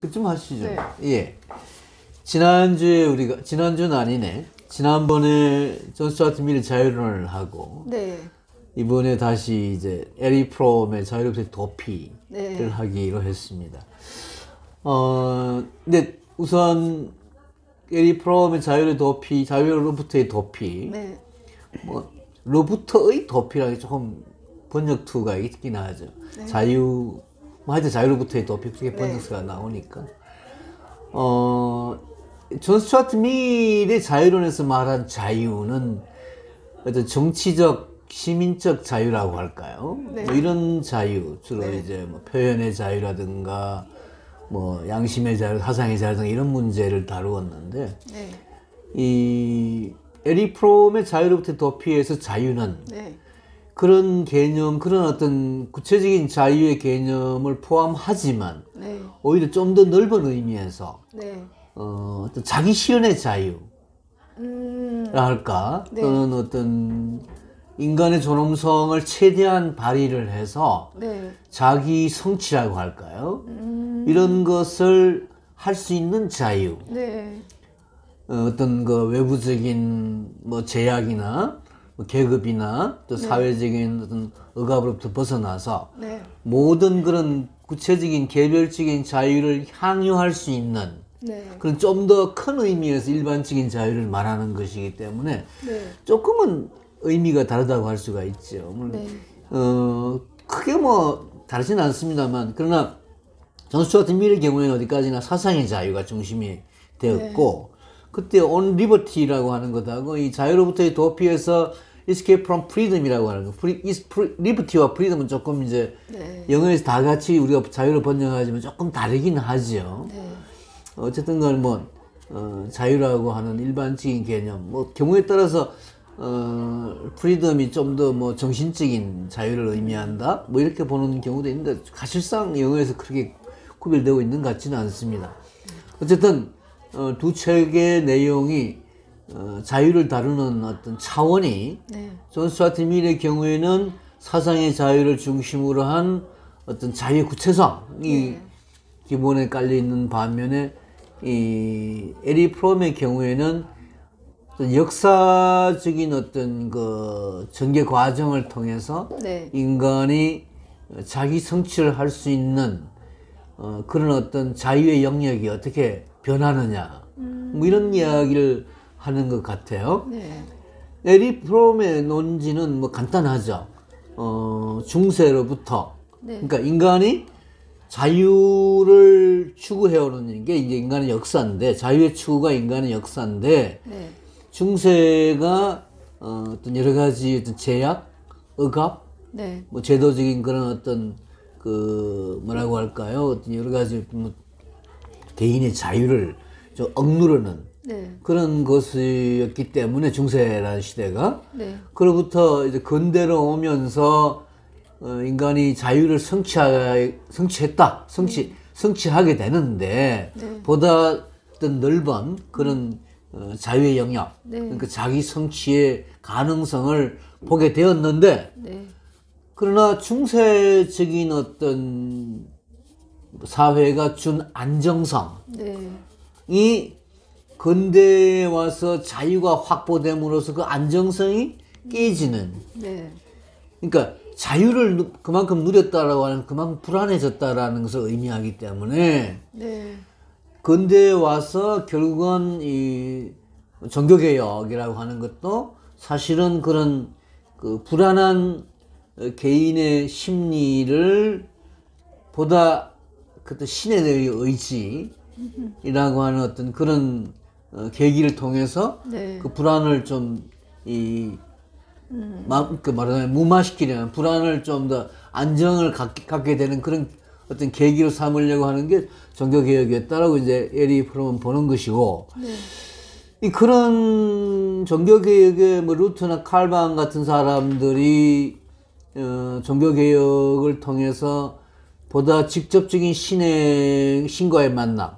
그쯤 하시죠. 네. 예. 지난주는 아니네. 지난번에 존 스튜어트 밀 자유론을 하고, 네. 이번에 다시 이제 에리 프롬의 자유로부터의 도피를 네. 하기로 했습니다. 근데 우선 에리 프롬의 자유로부터의 도피, 네. 뭐 로부터의 도피라는 게 조금 번역투가 있긴 하죠. 네. 뭐 하여튼 자유로부터의 도피, 그렇게 번역수가 나오니까. 존 스튜어트 밀의 자유론에서 말한 자유는 어떤 정치적, 시민적 자유라고 할까요? 네. 뭐 이런 자유, 주로 네. 이제 뭐 표현의 자유라든가, 뭐 양심의 자유, 사상의 자유 등 이런 문제를 다루었는데, 네. 이 에리 프롬의 자유로부터의 도피에서 자유는 네. 그런 개념, 그런 어떤 구체적인 자유의 개념을 포함하지만 네. 오히려 좀 더 넓은 의미에서 네. 어떤 자기 실현의 자유라 할까? 네. 또는 어떤 인간의 존엄성을 최대한 발휘를 해서 네. 자기 성취라고 할까요? 이런 것을 할 수 있는 자유. 네. 어떤 그 외부적인 뭐 제약이나 뭐 계급이나 또 사회적인 어떤 억압으로부터 벗어나서 네. 모든 그런 구체적인 개별적인 자유를 향유할 수 있는 네. 그런 좀 더 큰 의미에서 일반적인 자유를 말하는 것이기 때문에 네. 조금은 의미가 다르다고 할 수가 있죠. 네. 크게 뭐 다르진 않습니다만, 그러나 존 스튜어트 밀의 경우에는 어디까지나 사상의 자유가 중심이 되었고, 그때 on liberty라고 하는 것하고 이 자유로부터의 도피에서 escape from freedom이라고 하는 거, liberty와 freedom은 조금 이제 네. 영어에서 다 같이 우리가 자유로 번역하지만 조금 다르긴 하죠. 네. 어쨌든 간에 뭐 자유라고 하는 일반적인 개념, 뭐 경우에 따라서 프리덤이 좀 더 뭐 정신적인 자유를 의미한다, 뭐 이렇게 보는 경우도 있는데 사실상 영어에서 그렇게 구별되고 있는 것 같지는 않습니다. 어쨌든 두 책의 내용이 자유를 다루는 어떤 차원이 네. 존 스튜어트 밀의 경우에는 사상의 자유를 중심으로 한 어떤 자유의 구체성이 기본에 깔려 있는 반면에 이 에리 프롬의 경우에는 어떤 역사적인 어떤 그 전개 과정을 통해서 네. 인간이 자기 성취를 할 수 있는 그런 어떤 자유의 영역이 어떻게 변하느냐, 뭐 이런 이야기를 하는 것 같아요. 네. 에리 프롬의 논지는 뭐 간단하죠. 중세로부터, 네. 그러니까 인간이 자유를 추구해오는 게 이제 인간의 역사인데, 자유의 추구가 인간의 역사인데, 네. 중세가 어떤 여러 가지 어떤 제약, 억압, 네. 뭐 제도적인 그런 어떤 그 뭐라고 할까요? 어떤 여러 가지 뭐 개인의 자유를 좀 억누르는 네. 그런 것이었기 때문에 중세라는 시대가, 네. 그로부터 이제 근대로 오면서 인간이 자유를 성취하게 되는데, 네. 보다 어떤 넓은 그런 자유의 영역, 네. 그러니까 자기 성취의 가능성을 보게 되었는데, 네. 그러나 중세적인 어떤 사회가 준 안정성이 네. 근대에 와서 자유가 확보됨으로써 그 안정성이 깨지는, 네. 그러니까 자유를 그만큼 누렸다라고 하는 그만큼 불안해졌다라는 것을 의미하기 때문에 네. 근대에 와서 결국은 이 종교개혁이라고 하는 것도 사실은 그런 그 불안한 개인의 심리를 보다 그 신에 대한 의지라고 하는 어떤 그런 계기를 통해서 네. 그 불안을 좀 그 말하자면 무마시키려는, 불안을 좀 더 안정을 갖게 되는 그런 어떤 계기로 삼으려고 하는 게 종교개혁이었다라고 이제 에리 프롬은 보는 것이고, 네. 이 그런 종교개혁의 뭐 루터나 칼방 같은 사람들이 종교개혁을 통해서 보다 직접적인 신과의 만남,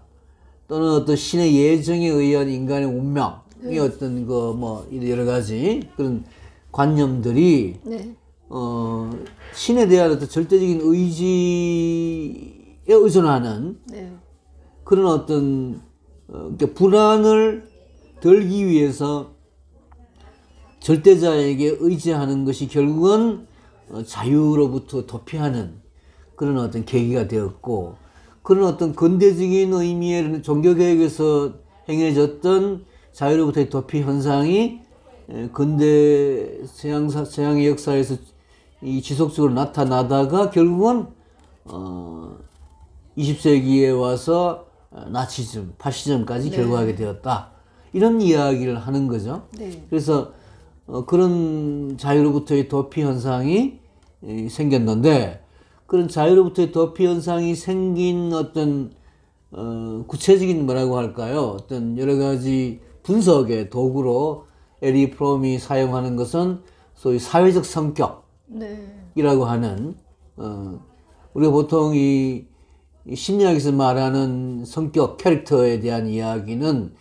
또는 어떤 신의 예정에 의한 인간의 운명이 어떤 그 뭐 여러 가지 그런 관념들이 네. 신에 대한 어떤 절대적인 의지에 의존하는 네. 그런 어떤 그러니까 불안을 덜기 위해서 절대자에게 의지하는 것이 결국은 자유로부터 도피하는 그런 어떤 계기가 되었고, 그런 어떤 근대적인 의미의 종교개혁에서 행해졌던 자유로부터의 도피 현상이 근대 서양의 역사에서 이 지속적으로 나타나다가 결국은 20세기에 와서 나치즘, 파시즘까지 네. 결과하게 되었다. 이런 이야기를 하는 거죠. 네. 그래서 그런 자유로부터의 도피 현상이 생겼는데, 그런 자유로부터의 도피 현상이 생긴 어떤 구체적인 뭐라고 할까요? 어떤 여러 가지 분석의 도구로 에리 프롬이 사용하는 것은 소위 사회적 성격이라고 네. 하는 우리가 보통 이 심리학에서 말하는 성격, 캐릭터에 대한 이야기는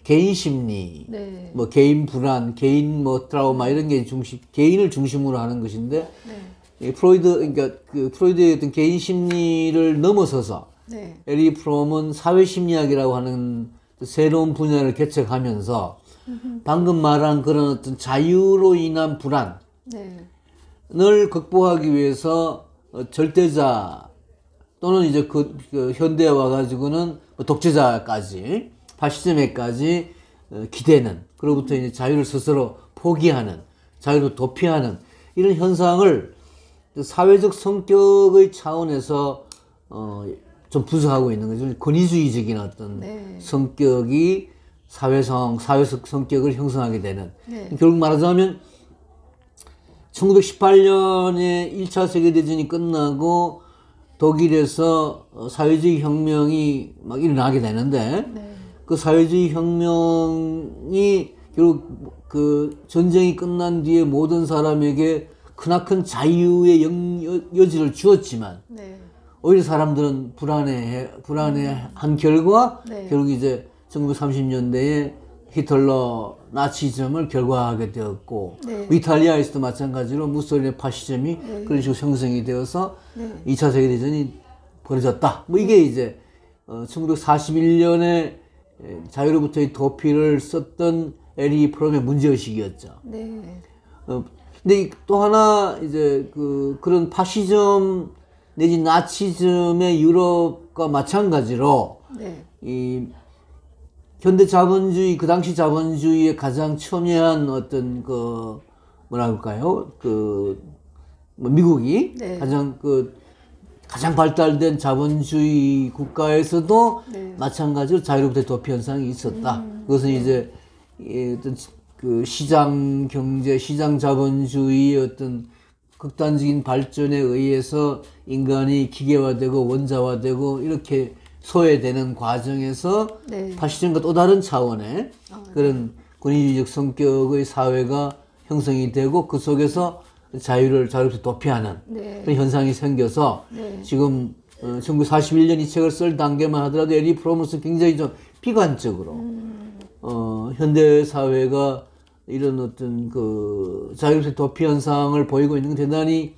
개인 심리, 네. 뭐 개인 불안, 개인 뭐 트라우마 이런 게 개인을 중심으로 하는 것인데, 네. 이 그러니까 그 프로이드의 어떤 개인 심리를 넘어서서 네. 에리 프롬은 사회 심리학이라고 하는 새로운 분야를 개척하면서 방금 말한 그런 어떤 자유로 인한 불안을 네. 극복하기 위해서 절대자 또는 이제 그 현대에 와가지고는 뭐 독재자까지 파시즘에까지 기대는, 그로부터 이제 자유를 스스로 포기하는, 자유를 도피하는 이런 현상을 사회적 성격의 차원에서 좀 분석하고 있는 거죠. 권위주의적인 어떤 네. 성격이 사회적 성격을 형성하게 되는. 네. 결국 말하자면 1918년에 1차 세계대전이 끝나고 독일에서 사회주의 혁명이 막 일어나게 되는데, 네. 그 사회주의 혁명이 결국 그 전쟁이 끝난 뒤에 모든 사람에게 크나큰 자유의 여지를 주었지만, 네. 오히려 사람들은 불안해한 결과 네. 결국 이제 1930년대에 히틀러 나치즘을 결과하게 되었고, 네. 이탈리아에서도 마찬가지로 무솔리니 파시즘이 그런 식으로 형성이 되어서 네. 2차 세계대전이 벌어졌다. 뭐 이게 이제 1941년에 자유로부터의 도피를 썼던 에리 프롬의 문제의식이었죠. 네. 근데 또 하나 이제 그런 파시즘 내지 나치즘의 유럽과 마찬가지로 네. 이 현대 자본주의, 그 당시 자본주의의 가장 첨예한 어떤 뭐라 할까요? 뭐 미국이 네. 가장 발달된 자본주의 국가에서도 네. 마찬가지로 자유로부터의 도피 현상이 있었다. 그것은 이제 어떤 그 시장 경제, 시장 자본주의의 어떤 극단적인 발전에 의해서 인간이 기계화되고 원자화되고 이렇게 소외되는 과정에서 네. 파시즘과 또 다른 차원의 그런 권위주의적 성격의 사회가 형성이 되고 그 속에서 자유롭게 도피하는 네. 그런 현상이 생겨서 네. 지금 1941년 이 책을 쓸 단계만 하더라도 에리 프롬은 굉장히 좀 비관적으로 현대 사회가 이런 어떤 자유롭게 도피 현상을 보이고 있는 건 대단히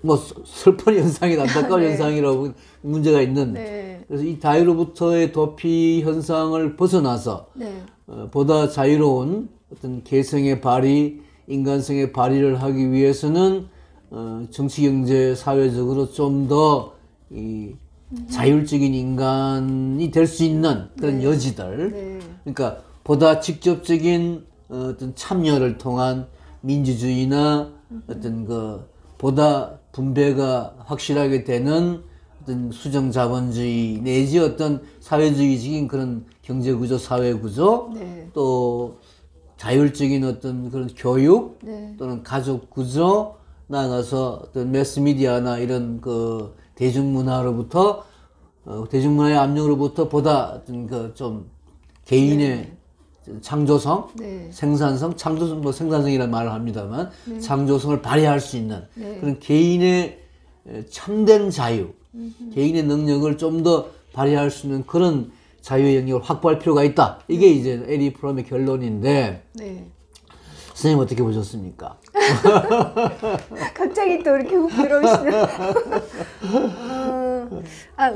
뭐 슬픈 현상이 안타까운 네. 현상이라고 문제가 있는. 네. 그래서 이 자유로부터의 도피 현상을 벗어나서 네. 보다 자유로운 어떤 개성의 발휘, 인간성의 발휘를 하기 위해서는 정치, 경제, 사회적으로 좀 더 이 자율적인 인간이 될 수 있는 그런 네. 여지들. 네. 그러니까 보다 직접적인 어떤 참여를 통한 민주주의나 어떤 보다 분배가 확실하게 되는 어떤 수정 자본주의 내지 어떤 사회주의적인 그런 경제 구조, 사회 구조, 네. 또 자율적인 어떤 그런 교육 네. 또는 가족 구조, 나아가서 어떤 매스미디어나 이런 대중문화로부터 대중문화의 압력으로부터 보다 어떤 좀 개인의 창조성, 네. 생산성, 창조성, 뭐 생산성이라는 말을 합니다만 창조성을 발휘할 수 있는 네. 그런 개인의 참된 자유, 개인의 능력을 좀 더 발휘할 수 있는 그런 자유의 영역을 확보할 필요가 있다. 이게 이제 에리 프롬의 결론인데, 네. 선생님 어떻게 보셨습니까? 갑자기 또 이렇게 훅 들어오시는.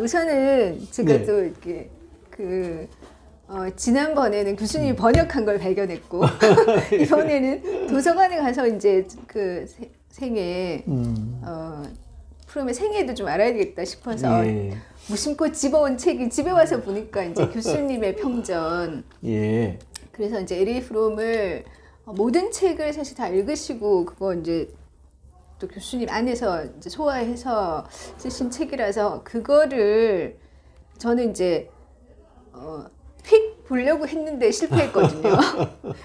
우선은 제가 네. 또 이렇게 지난번에는 교수님이 번역한 걸 발견했고 이번에는 도서관에 가서 이제 그 생애 프롬의 생애도 좀 알아야 되겠다 싶어서 예. 무심코 집어온 책이 집에 와서 보니까 이제 교수님의 평전. 예. 그래서 이제 LA 프롬을 모든 책을 사실 다 읽으시고 그거 이제 또 교수님 안에서 이제 소화해서 쓰신 책이라서 그거를 저는 이제 휙 보려고 했는데 실패했거든요.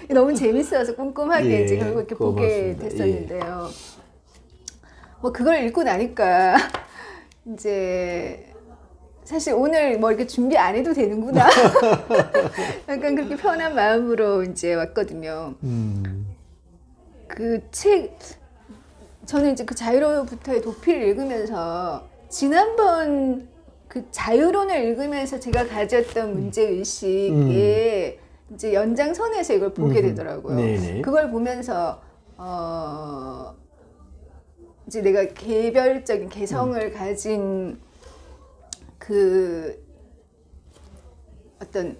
너무 재밌어서 꼼꼼하게 예, 이제 결국 이렇게 보게 고맙습니다. 됐었는데요. 뭐 그걸 읽고 나니까 이제 사실 오늘 뭐 이렇게 준비 안 해도 되는구나. 약간 그렇게 편한 마음으로 이제 왔거든요. 그 책, 저는 이제 그 자유로부터의 도피를 읽으면서 지난번 그 자유론을 읽으면서 제가 가졌던 문제의식에 이제 연장선에서 이걸 보게 되더라고요. 네네. 그걸 보면서, 이제 내가 개별적인 개성을 가진 그 어떤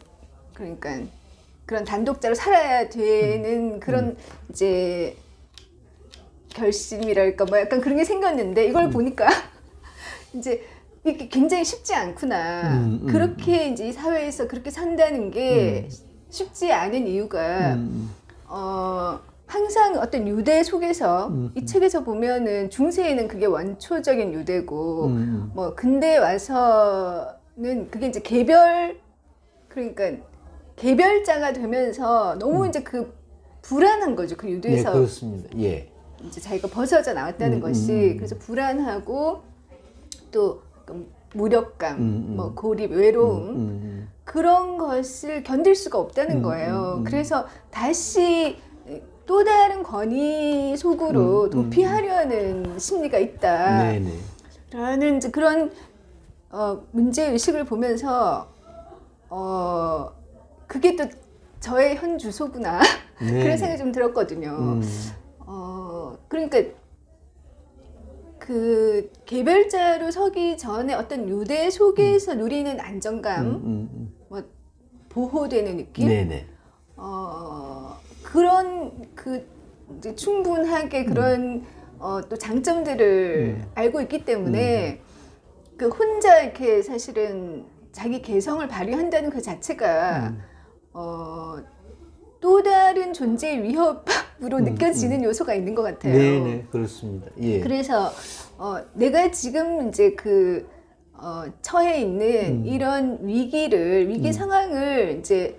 그러니까 그런 단독자로 살아야 되는 그런 이제 결심이랄까 뭐 약간 그런 게 생겼는데 이걸 보니까 이제 이게 굉장히 쉽지 않구나. 그렇게 이제 이 사회에서 그렇게 산다는 게 쉽지 않은 이유가 항상 어떤 유대 속에서 이 책에서 보면은 중세에는 그게 원초적인 유대고 뭐 근대에 와서는 그게 이제 그러니까 개별자가 되면서 너무 이제 그 불안한 거죠. 그 네, 유대에서 그렇습니다. 예. 이제 자기가 벗어져 나왔다는 것이 그래서 불안하고 또 무력감, 뭐 고립, 외로움 그런 것을 견딜 수가 없다는 거예요. 그래서 다시 또 다른 권위 속으로 도피하려는 심리가 있다. 네네. 라는 이제 그런 문제 의식을 보면서 그게 또 저의 현 주소구나. 네. 그런 생각이 좀 들었거든요. 그러니까 그 개별자로 서기 전에 어떤 유대 속에서 누리는 안정감, 뭐 보호되는 느낌, 네네. 그런 그 이제 충분하게 그런 또 장점들을 알고 있기 때문에 그 혼자 이렇게 사실은 자기 개성을 발휘한다는 그 자체가 또 다른 존재의 위협으로 느껴지는 요소가 있는 것 같아요. 네네, 그렇습니다. 예. 그래서 내가 지금 이제 그 처해 있는 이런 위기 상황을 이제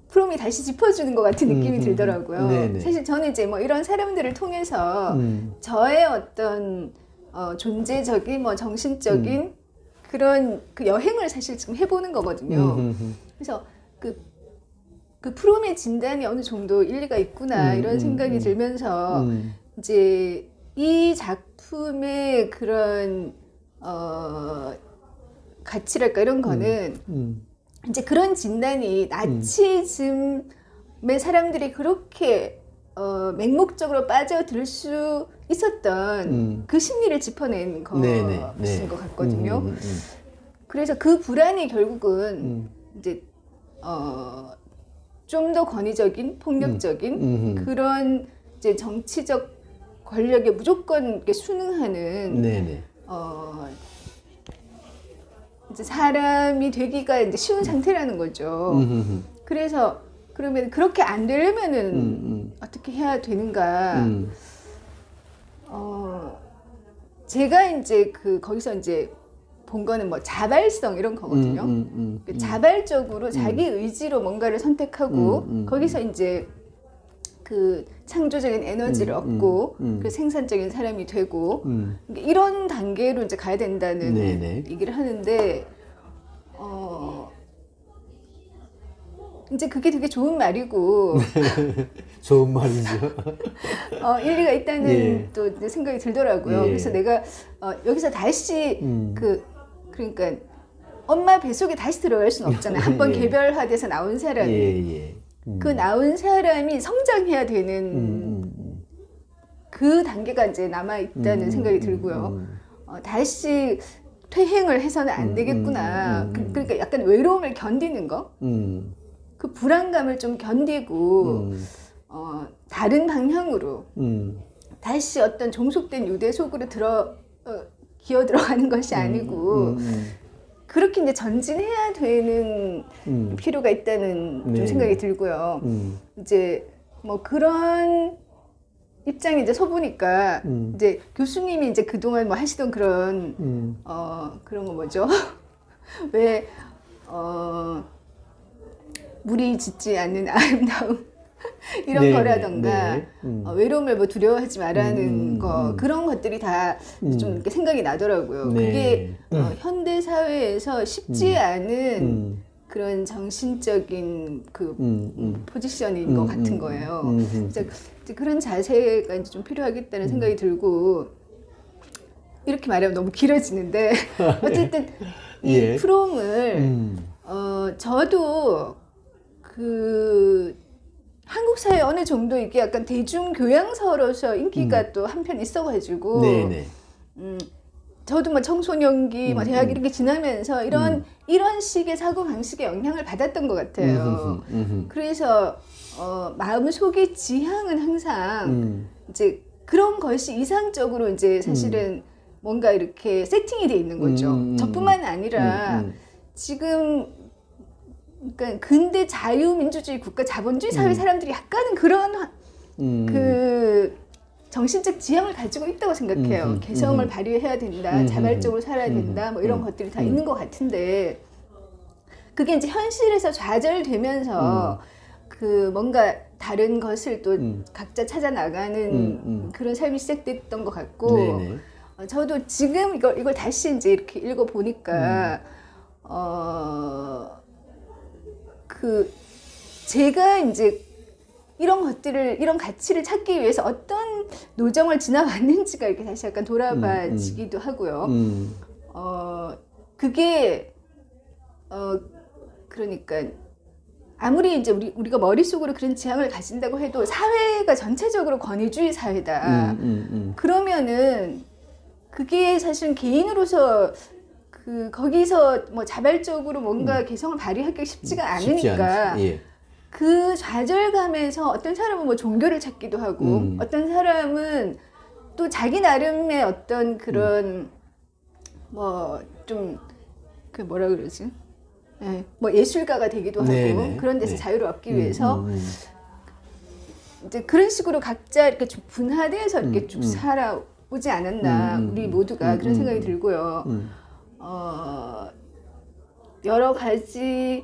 프롬이 다시 짚어주는 것 같은 느낌이 들더라고요. 네네. 사실 저는 이제 뭐 이런 사람들을 통해서 저의 어떤 존재적인 뭐 정신적인 그런 그 여행을 사실 지금 해보는 거거든요. 그래서 그 프롬의 진단이 어느 정도 일리가 있구나 이런 생각이 들면서 이제 이 작품의 그런 가치랄까 이런 거는 이제 그런 진단이 나치즘의 사람들이 그렇게 맹목적으로 빠져들 수 있었던 그 심리를 짚어낸 것인 것 같거든요. 그래서 그 불안이 결국은 이제 좀 더 권위적인, 폭력적인 그런 이제 정치적 권력에 무조건 이렇게 순응하는 네네. 이제 사람이 되기가 이제 쉬운 상태라는 거죠. 그래서 그러면 그렇게 안 되려면은 어떻게 해야 되는가? 제가 이제 거기서 이제 본 거는 뭐 자발성 이런 거거든요. 자발적으로 자기 의지로 뭔가를 선택하고 거기서 이제 그 창조적인 에너지를 얻고 그 생산적인 사람이 되고 이런 단계로 이제 가야 된다는 네네. 얘기를 하는데 이제 그게 되게 좋은 말이고 좋은 말이죠. 일리가 있다는 예. 또 이제 생각이 들더라고요. 예. 그래서 내가 여기서 다시 그러니까 엄마 뱃속에 다시 들어갈 수는 없잖아요. 한번 예. 개별화돼서 나온 사람이 예, 예. 그 나온 사람이 성장해야 되는 그 단계가 이제 남아 있다는 생각이 들고요. 다시 퇴행을 해서는 안 되겠구나. 그러니까 약간 외로움을 견디는 거, 그 불안감을 좀 견디고 다른 방향으로 다시 어떤 종속된 유대 속으로 기어 들어가는 것이 아니고 그렇게 이제 전진해야 되는 필요가 있다는 좀 네. 생각이 들고요. 이제 뭐 그런 입장이 이제 서보니까 이제 교수님이 이제 그동안 뭐 하시던 그런 그런 거 뭐죠? 왜 물이 짓지 않는 아름다움 이런 네, 거라던가 네. 외로움을 뭐 두려워하지 말라는 거 그런 것들이 다 좀 이렇게 생각이 나더라고요. 네. 그게 현대 사회에서 쉽지 않은 그런 정신적인 그 포지션인 것 같은 거예요. 이제 그런 자세가 이제 좀 필요하겠다는 생각이 들고 이렇게 말하면 너무 길어지는데 어쨌든 이 예. 프롬을 저도 그 한국 사회 어느 정도 이게 약간 대중 교양서로서 인기가 또 한편 있어가지고 네네. 저도 뭐 청소년기, 뭐 대학 이렇게 지나면서 이런 식의 사고 방식에 영향을 받았던 것 같아요. 그래서 마음 속의 지향은 항상 이제 그런 것이 이상적으로 이제 사실은 뭔가 이렇게 세팅이 돼 있는 거죠. 저뿐만 아니라 지금 그러니까 근대 자유민주주의 국가 자본주의 사회 사람들이 약간은 그런 그 정신적 지향을 가지고 있다고 생각해요. 개성을 발휘해야 된다, 자발적으로 살아야 된다, 뭐 이런 것들이 다 있는 것 같은데 그게 이제 현실에서 좌절되면서 그 뭔가 다른 것을 또 각자 찾아 나가는 그런 삶이 시작됐던 것 같고 네네. 저도 지금 이걸 다시 이제 이렇게 읽어 보니까 그 제가 이제 이런 것들을 이런 가치를 찾기 위해서 어떤 노정을 지나왔는지가 이렇게 다시 약간 돌아봐지기도 하고요. 그게 그러니까 아무리 이제 우리가 머릿속으로 그런 지향을 가진다고 해도 사회가 전체적으로 권위주의 사회다. 그러면은 그게 사실 개인으로서 그 거기서 뭐 자발적으로 뭔가 개성을 발휘하기가 쉽지가 않으니까 예. 그 좌절감에서 어떤 사람은 뭐 종교를 찾기도 하고 어떤 사람은 또 자기 나름의 어떤 그런 뭐 좀 그 뭐라 그러지? 네, 뭐 예술가가 되기도 하고 네네. 그런 데서 네. 자유를 얻기 위해서 이제 그런 식으로 각자 이렇게 쭉 분화돼서 이렇게 쭉 살아오지 않았나 우리 모두가 그런 생각이 들고요. 여러 가지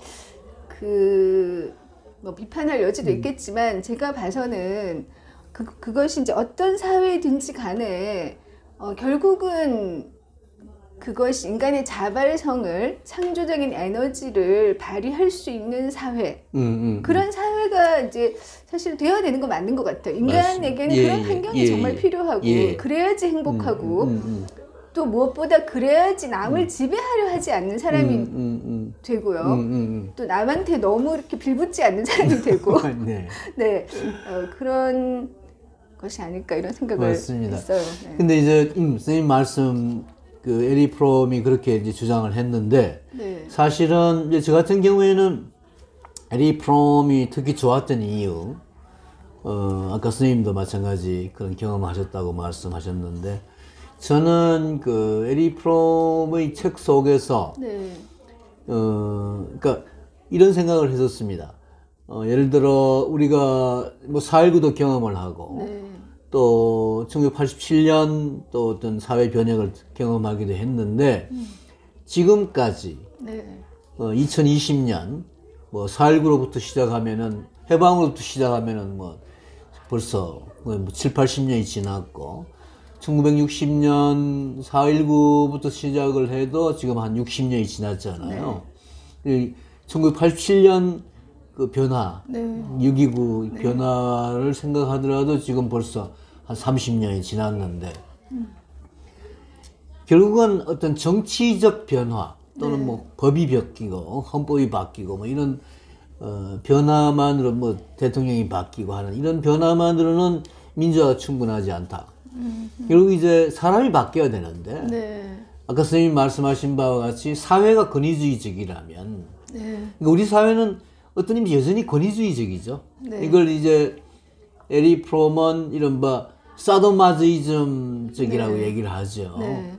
뭐 비판할 여지도 있겠지만 제가 봐서는 그것이 이제 어떤 사회든지 간에 결국은 그것이 인간의 자발성을 창조적인 에너지를 발휘할 수 있는 사회 그런 사회가 이제 사실 되어야 되는 거 맞는 것 같아요. 인간에게는 예, 그런 예, 환경이 예, 정말 예. 필요하고 예. 그래야지 행복하고 또 무엇보다 그래야지 남을 지배하려 하지 않는 사람이 되고요. 또 남한테 너무 이렇게 빌붙지 않는 사람이 되고 네. 네 그런 것이 아닐까 이런 생각을 맞습니다. 했어요. 네. 근데 이제 선생님 말씀 그 에리 프롬이 그렇게 이제 주장을 했는데 네. 사실은 이제 저 같은 경우에는 에리 프롬이 특히 좋았던 이유 아까 선생님도 마찬가지 그런 경험하셨다고 말씀하셨는데 저는 그 에리 프롬의 책 속에서 네. 그러니까 이런 생각을 했었습니다. 예를 들어 우리가 뭐 4.19도 경험을 하고 네. 또 1987년 또 어떤 사회 변혁을 경험하기도 했는데 지금까지 네. 2020년 뭐 4.19로부터 시작하면은 해방으로부터 시작하면은 뭐 벌써 뭐 7, 80년이 지났고 1960년 4.19부터 시작을 해도 지금 한 60년이 지났잖아요. 네. 1987년 그 변화, 네. 6.29 변화를 생각하더라도 지금 벌써 한 30년이 지났는데 결국은 어떤 정치적 변화 또는 뭐 법이 바뀌고 헌법이 바뀌고 뭐 이런 변화만으로 뭐 대통령이 바뀌고 하는 이런 변화만으로는 민주화가 충분하지 않다. 결국 이제 사람이 바뀌어야 되는데 네. 아까 선생님이 말씀하신 바와 같이 사회가 권위주의적이라면 네. 그러니까 우리 사회는 어떤 의미 여전히 권위주의적이죠. 네. 이걸 이제 에리 프롬은 이른바 사도마저이즘적이라고 네. 얘기를 하죠. 네.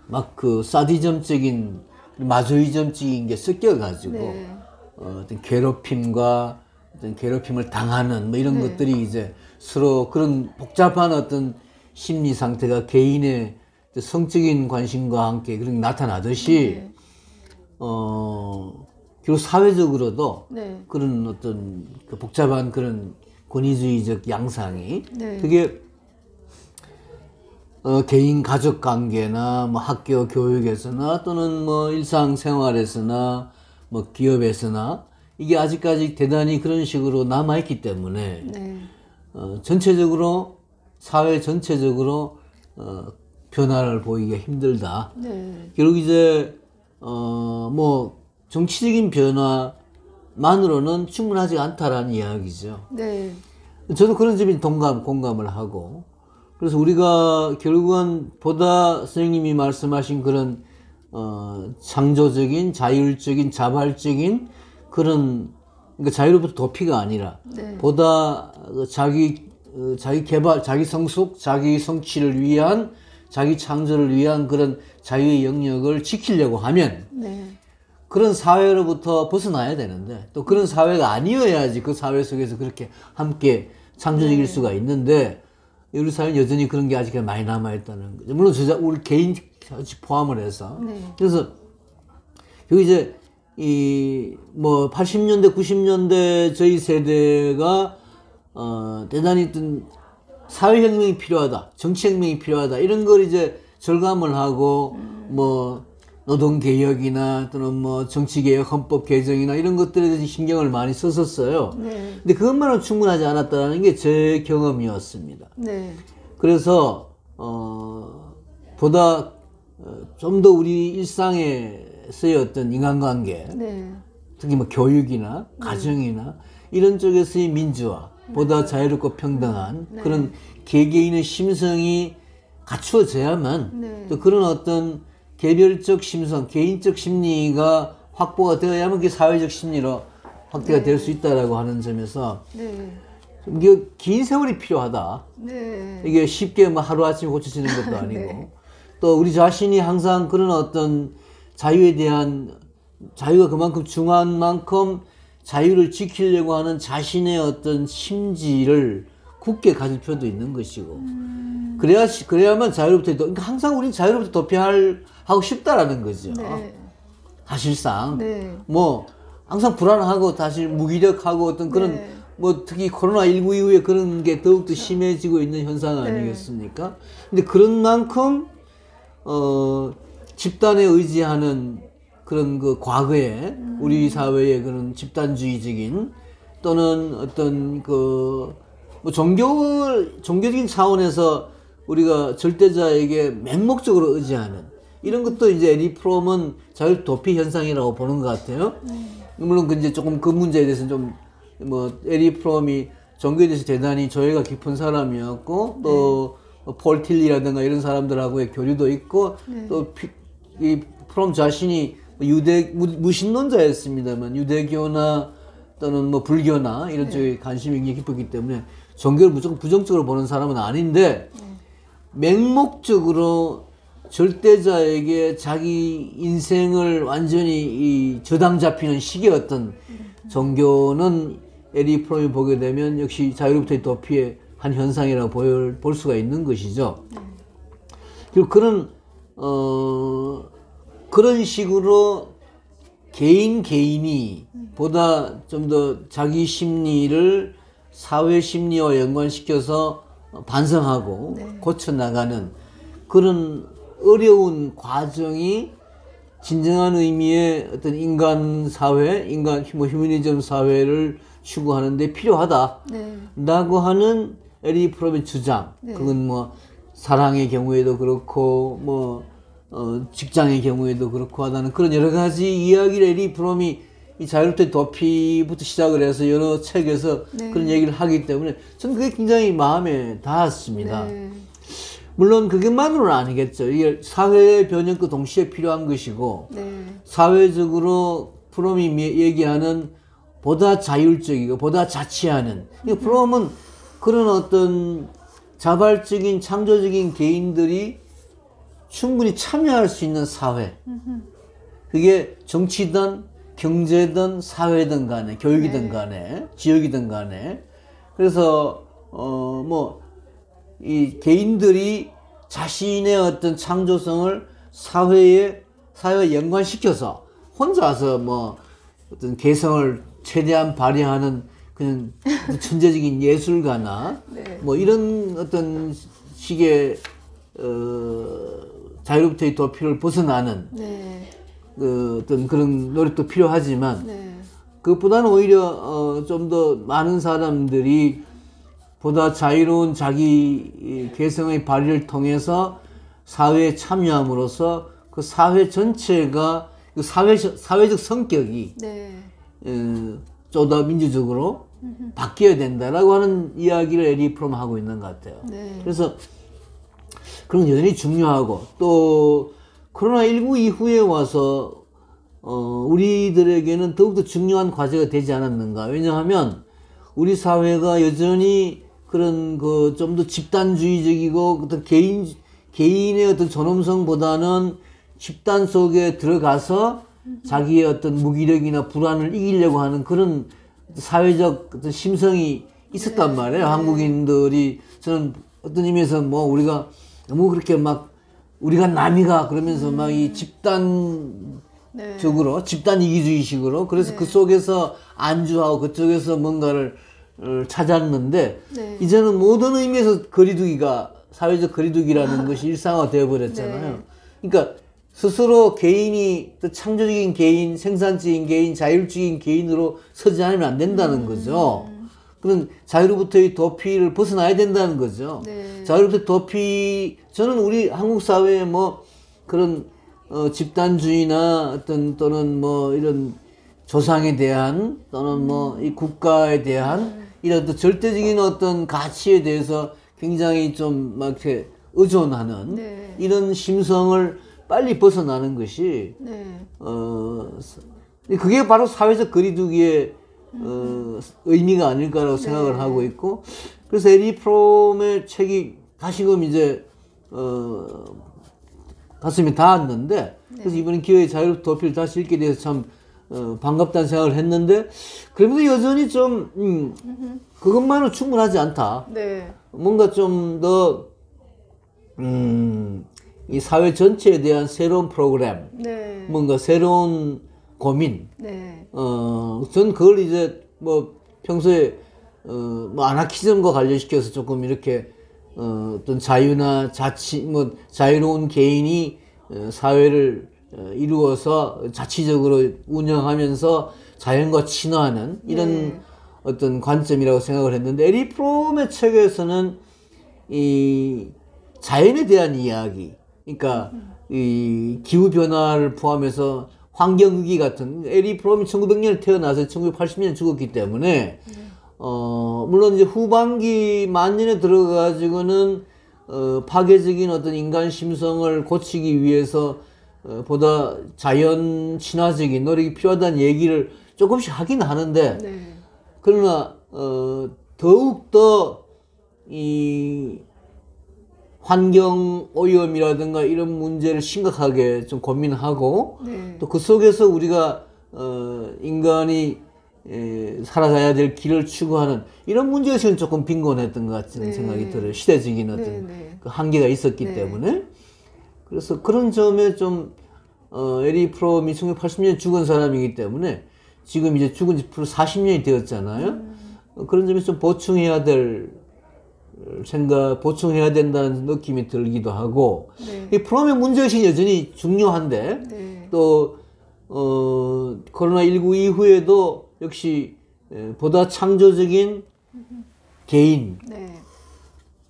막 그 사디즘적인 마조이즘적인 게 섞여가지고 네. 어떤 괴롭힘과 어떤 괴롭힘을 당하는 뭐 이런 네. 것들이 이제 서로 그런 복잡한 어떤 심리 상태가 개인의 성적인 관심과 함께 그런 게 나타나듯이 네. 그리고 사회적으로도 네. 그런 어떤 그 복잡한 그런 권위주의적 양상이 네. 그게 개인 가족 관계나 뭐 학교 교육에서나 또는 뭐 일상생활에서나 뭐 기업에서나 이게 아직까지 대단히 그런 식으로 남아있기 때문에 네. 전체적으로 사회 전체적으로 변화를 보이기가 힘들다. 네. 결국 이제 뭐 정치적인 변화만으로는 충분하지 않다라는 이야기죠. 네. 저도 그런 점에 공감을 하고 그래서 우리가 결국은 보다 선생님이 말씀하신 그런 창조적인 자율적인 자발적인 그런 그러니까 자유로부터 도피가 아니라 네. 보다 자기 개발, 자기 성숙, 자기 성취를 위한 자기 창조를 위한 그런 자유의 영역을 지키려고 하면 네. 그런 사회로부터 벗어나야 되는데 또 그런 사회가 아니어야지 그 사회 속에서 그렇게 함께 창조적일 네. 수가 있는데 우리 사회는 여전히 그런 게 아직 많이 남아있다는 거죠. 물론 우리 개인까지 포함을 해서. 네. 그래서 여기 이제 이 뭐 80년대 90년대 저희 세대가 대단히 어떤 사회혁명이 필요하다, 정치혁명이 필요하다 이런 걸 이제 절감을 하고 뭐 노동개혁이나 또는 뭐 정치개혁, 헌법개정이나 이런 것들에 대해서 신경을 많이 썼었어요. 네. 근데 그것만은 충분하지 않았다는 게 제 경험이었습니다. 네. 그래서 보다 좀 더 우리 일상에서의 어떤 인간관계, 네. 특히 뭐 교육이나 가정이나 이런 쪽에서의 민주화, 보다 자유롭고 평등한 네. 그런 개개인의 심성이 갖추어져야만 네. 또 그런 어떤 개별적 심성, 개인적 심리가 확보가 되어야만 그게 사회적 심리로 확대가 될 수 있다라고 하는 점에서 네. 이게 긴 세월이 필요하다. 네. 이게 쉽게 뭐 하루아침에 고쳐지는 것도 아니고 네. 또 우리 자신이 항상 그런 어떤 자유에 대한 자유가 그만큼 중요한 만큼 자유를 지키려고 하는 자신의 어떤 심지를 굳게 가질 필요도 있는 것이고 그래야만 자유로부터 그러니까 항상 우리는 자유로부터 도피하고 싶다라는 거죠. 네. 사실상 네. 뭐 항상 불안하고 사실 무기력하고 어떤 그런 네. 뭐 특히 코로나19 이후에 그런 게 더욱더 심해지고 있는 현상 네. 아니겠습니까? 근데 그런 만큼 집단에 의지하는 그런 그 과거에 우리 사회의 그런 집단주의적인 또는 어떤 그 뭐 종교적인 차원에서 우리가 절대자에게 맹목적으로 의지하는 이런 것도 이제 에리 프롬은 자율 도피 현상이라고 보는 것 같아요. 물론 그 이제 조금 그 문제에 대해서는 좀 뭐 에리 프롬이 종교에 대해서 대단히 조예가 깊은 사람이었고 또 폴 틸리라든가 이런 사람들하고의 교류도 있고 또 이 프롬 자신이 무신론자였습니다만 유대교나 또는 뭐 불교나 이런 쪽에 관심이 굉장히 깊었기 때문에 종교를 무조건 부정적으로 보는 사람은 아닌데 맹목적으로 절대자에게 자기 인생을 완전히 이 저당 잡히는 시기의 어떤 종교는 에리 프롬이 보게 되면 역시 자유로부터의 도피의 한 현상이라고 볼 수가 있는 것이죠. 그리고 그런 식으로 개인이 보다 좀 더 자기 심리를 사회 심리와 연관시켜서 반성하고 고쳐나가는 그런 어려운 과정이 진정한 의미의 어떤 인간 사회, 휴머니즘 사회를 추구하는데 필요하다라고 하는 에리 프롬의 주장. 그건 뭐 사랑의 경우에도 그렇고 뭐 직장의 경우에도 그렇고 하다는 그런 여러 가지 이야기를 에리 프롬이 이 자유롭게 도피부터 시작을 해서 여러 책에서 네. 그런 얘기를 하기 때문에 저는 그게 굉장히 마음에 닿았습니다. 네. 물론 그것만으로는 아니겠죠. 이게 사회의 변혁과 동시에 필요한 것이고 네. 사회적으로 프롬이 얘기하는 보다 자율적이고 보다 자치하는 프롬은 그런 어떤 자발적인 창조적인 개인들이 충분히 참여할 수 있는 사회, 그게 정치든 경제든 사회든 간에 교육이든 간에 지역이든 간에 그래서 이 개인들이 자신의 어떤 창조성을 사회에 연관시켜서 혼자서 뭐 어떤 개성을 최대한 발휘하는 그냥 천재적인 예술가나 네. 뭐 이런 어떤 식의 자유로부터의 도피를 벗어나는 네. 그 어떤 그런 노력도 필요하지만 네. 그것보다는 오히려 좀 더 많은 사람들이 보다 자유로운 자기 개성의 발휘를 통해서 사회에 참여함으로써 그 사회 전체가 그 사회적 성격이 네. 좀 더 민주적으로 바뀌어야 된다라고 하는 이야기를 에리 프롬 하고 있는 것 같아요. 네. 그래서 그런 건 여전히 중요하고 또 코로나19 이후에 와서 우리들에게는 더욱더 중요한 과제가 되지 않았는가. 왜냐하면 우리 사회가 여전히 그런 그 좀 더 집단주의적이고 어떤 개인의 어떤 존엄성보다는 집단 속에 들어가서 자기의 어떤 무기력이나 불안을 이기려고 하는 그런 사회적 어떤 심성이 있었단 말이에요. 한국인들이 저는 어떤 의미에서 뭐 우리가 너무 그렇게 막 우리가 남이가 그러면서 막 이 집단적으로 집단 이기주의식으로 그래서 그 속에서 안주하고 그쪽에서 뭔가를 찾았는데 이제는 모든 의미에서 거리두기가 사회적 거리두기라는 것이 일상화되어 버렸잖아요. 그러니까 스스로 개인이 또 창조적인 개인, 생산적인 개인, 자율적인 개인으로 서지 않으면 안 된다는 거죠. 그런 자유로부터의 도피를 벗어나야 된다는 거죠. 자유로부터 도피, 저는 우리 한국 사회에 뭐 그런 집단주의나 어떤 또는 뭐 이런 조상에 대한 또는 뭐 이 국가에 대한 이런 또 절대적인 어떤 가치에 대해서 굉장히 좀 막 이렇게 의존하는 이런 심성을 빨리 벗어나는 것이 그게 바로 사회적 거리두기의 의미가 아닐까라고 생각을 하고 있고 그래서 에리 프롬의 책이 다시금 이제 가슴에 닿았는데 그래서 이번에 기회에 자유롭게 도피를 다시 읽게 돼서 참 반갑다는 생각을 했는데 그래도 여전히 좀 그것만으로 충분하지 않다. 뭔가 좀 더 이 사회 전체에 대한 새로운 프로그램, 뭔가 새로운 고민. 전 그걸 이제 뭐 평소에 뭐 아나키즘과 관련시켜서 조금 이렇게 어떤 자유나 자치, 뭐 자유로운 개인이 사회를 이루어서 자치적으로 운영하면서 자연과 친화하는 이런 어떤 관점이라고 생각을 했는데 에리 프롬의 책에서는 이 자연에 대한 이야기, 그러니까 이 기후 변화를 포함해서 환경 위기 같은 에리 프롬이 1900년에 태어나서 1980년에 죽었기 때문에 물론 이제 후반기 만년에 들어가지고는 파괴적인 어떤 인간 심성을 고치기 위해서 보다 자연 친화적인 노력이 필요하다는 얘기를 조금씩 하긴 하는데 그러나 더욱더 이 환경 오염이라든가 이런 문제를 심각하게 좀 고민하고 또 그 속에서 우리가 인간이 살아가야 될 길을 추구하는 이런 문제에서는 조금 빈곤했던 것 같은 생각이 들어요. 시대적인 어떤 그 한계가 있었기 때문에 그래서 그런 점에 좀 에리 프롬이 1980년에 죽은 사람이기 때문에 지금 이제 죽은 지 40년이 되었잖아요. 그런 점에서 좀 보충해야 된다는 느낌이 들기도 하고 이 프롬의 문제의식이 여전히 중요한데 또 코로나19 이후에도 역시 보다 창조적인 개인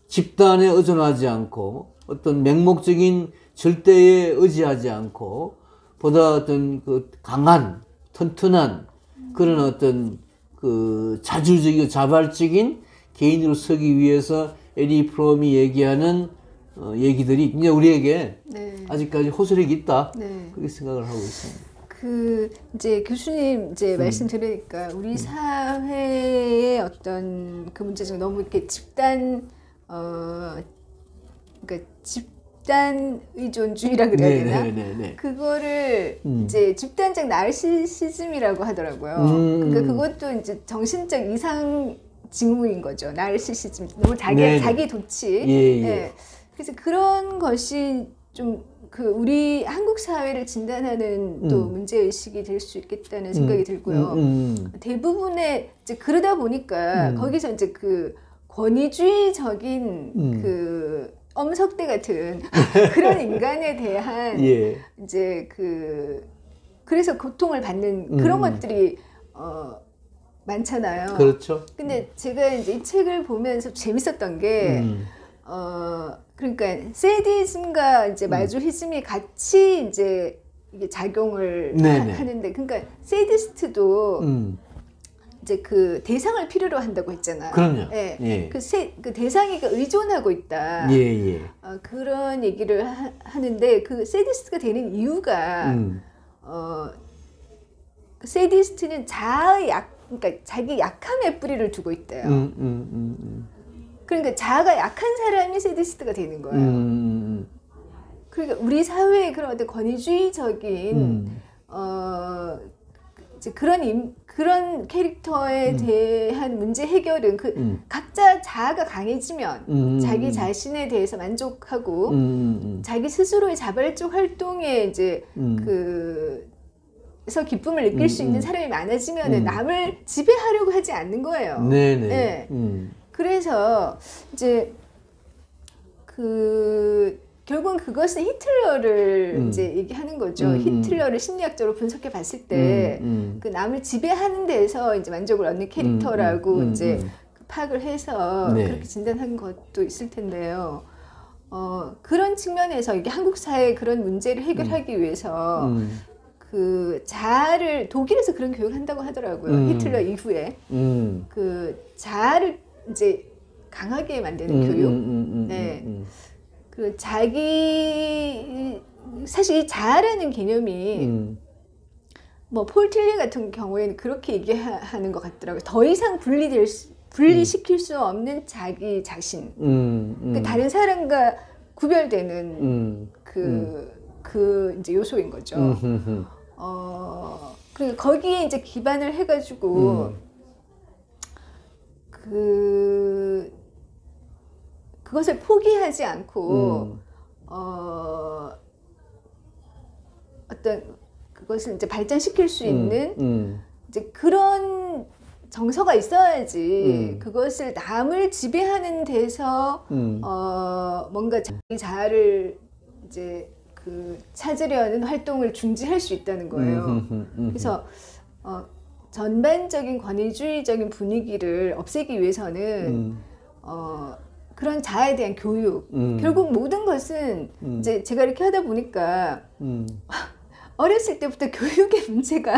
집단에 의존하지 않고 어떤 맹목적인 절대에 의지하지 않고 보다 어떤 그 강한 튼튼한 그런 어떤 그 자주적이고 자발적인 개인으로 서기 위해서 에리 프롬이 얘기하는 얘기들이 이제 우리에게 네. 아직까지 호소력이 있다. 네. 그렇게 생각을 하고 있습니다. 그 이제 교수님 이제 말씀 들으니까 우리 사회의 어떤 그 문제 중에 너무 이렇게 집단 그러니까 집단 의존주의라 그래야 되나? 네네네. 그거를 이제 집단적 나르시시즘이라고 하더라고요. 그러니까 그것도 이제 정신적 이상 징후인 거죠. 나르시시즘. 너무 자기 도취. 예. 예. 그래서 그런 것이 좀 그 우리 한국 사회를 진단하는 또 문제 의식이 될 수 있겠다는 생각이 들고요. 대부분의 이제 그러다 보니까 거기서 이제 그 권위주의적인 그 엄석대 같은 그런 인간에 대한 예. 이제 그래서 고통을 받는 그런 것들이 많잖아요. 그렇죠. 근데 제가 이제 이 책을 보면서 재밌었던 게 그러니까 세디즘과 이제 마조히즘이 같이 이제 이게 작용을 하는데, 그러니까 세디스트도 이제 그 대상을 필요로 한다고 했잖아요. 그럼요. 예. 예. 그 대상이 의존하고 있다. 예. 그런 얘기를 하는데 그 세디스트가 되는 이유가 그 세디스트는 그러니까 자기 약함에 뿌리를 두고 있대요. 그러니까 자아가 약한 사람이 세디스트가 되는 거예요. 그러니까 우리 사회의 그런 어떤 권위주의적인 이제 그런 캐릭터에 대한 문제 해결은 각자 자아가 강해지면 자기 자신에 대해서 만족하고 자기 스스로의 자발적 활동에 이제 그래서 기쁨을 느낄 수 있는 사람이 많아지면 남을 지배하려고 하지 않는 거예요. 네네. 네. 그래서 이제 결국은 그것은 히틀러를 이제 얘기하는 거죠. 히틀러를 심리학적으로 분석해 봤을 때 그 남을 지배하는 데서 이제 만족을 얻는 캐릭터라고 이제 파악을 해서 그렇게 진단한 것도 있을 텐데요. 그런 측면에서 이게 한국 사회의 그런 문제를 해결하기 위해서 그 자아를 독일에서 그런 교육을 한다고 하더라고요. 히틀러 이후에 그 자아를 이제 강하게 만드는 교육. 네. 그 사실 이 자아라는 개념이 뭐 폴 틸리 같은 경우에는 그렇게 얘기하는 것 같더라고요. 더 이상 분리시킬 수 없는 자기 자신. 그 다른 사람과 구별되는 그 이제 요소인 거죠. 그리고 거기에 이제 기반을 해가지고 그것을 포기하지 않고 어떤 그것을 이제 발전시킬 수 있는 이제 그런 정서가 있어야지 그것을 남을 지배하는 데서 뭔가 자기 자아를 이제 찾으려는 활동을 중지할 수 있다는 거예요. 그래서 전반적인 권위주의적인 분위기를 없애기 위해서는 그런 자아에 대한 교육. 결국 모든 것은 이제 제가 이렇게 하다 보니까 어렸을 때부터 교육의 문제가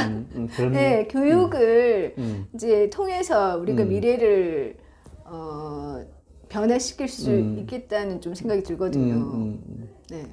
네, 교육을 이제 통해서 우리가 미래를 변화시킬 수 있겠다는 좀 생각이 들거든요. 네.